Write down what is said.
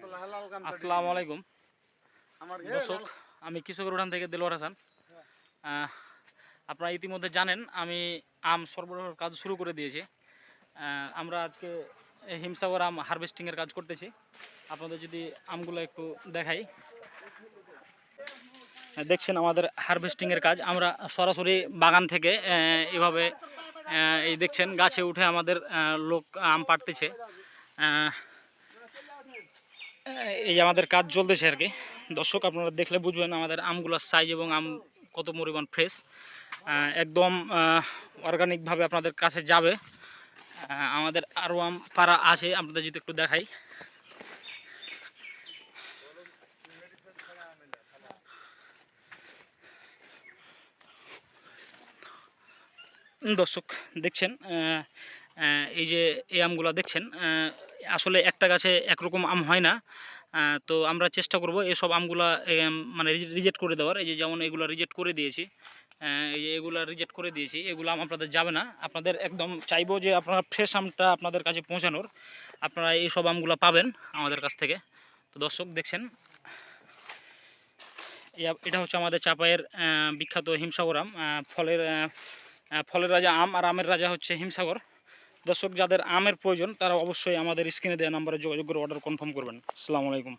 আসসালামু আলাইকুম দর্শক, আমি কৃষকের উঠান থেকে দেলোয়ার হাসান। আপনারা ইতিমধ্যে জানেন আমি আম সরবরাহের কাজ শুরু করে দিয়েছি। আমরা আজকে হিমসাগর আম হারভেস্টিংয়ের কাজ করতেছি। আপনাদের যদি আমগুলো একটু দেখাই, দেখছেন আমাদের হারভেস্টিংয়ের কাজ। আমরা সরাসরি বাগান থেকে এভাবে এই দেখছেন গাছে উঠে আমাদের লোক আম পাড়তেছে। এই আমাদের কাজ চলতেছে আর কি। দর্শক, আপনারা দেখলে বুঝবেন আমাদের আমগুলোর সাইজ এবং আম কত পরিমাণ ফ্রেশ, একদম অর্গানিকভাবে আপনাদের কাছে যাবে। আমাদের আরও আম পাড়া আছে, আপনাদের যদি একটু দেখাই। দর্শক দেখছেন এই যে এই আমগুলো দেখছেন, আসলে একটা গাছে একরকম আম হয় না। তো আমরা চেষ্টা করব এসব আমগুলা মানে রিজেক্ট করে দেওয়ার। এই যে যেমন এগুলো রিজেক্ট করে দিয়েছি, এই যে এগুলো রিজেক্ট করে দিয়েছি, এগুলো আম আপনাদের যাবে না। আপনাদের একদম চাইবো যে আপনারা ফ্রেশ আমটা আপনাদের কাছে পৌঁছানোর, আপনারা এইসব আমগুলো পাবেন আমাদের কাছ থেকে। তো দর্শক দেখছেন, এটা হচ্ছে আমাদের চাপায়ের বিখ্যাত হিমসাগর আম। ফলের রাজা আম আর আমের রাজা হচ্ছে হিমসাগর। দর্শক, যাদের আমের প্রয়োজন তারা অবশ্যই আমাদের স্ক্রিনে দেওয়া নাম্বারে যোগাযোগ করে অর্ডার কনফার্ম করবেন। আসসালামু আলাইকুম।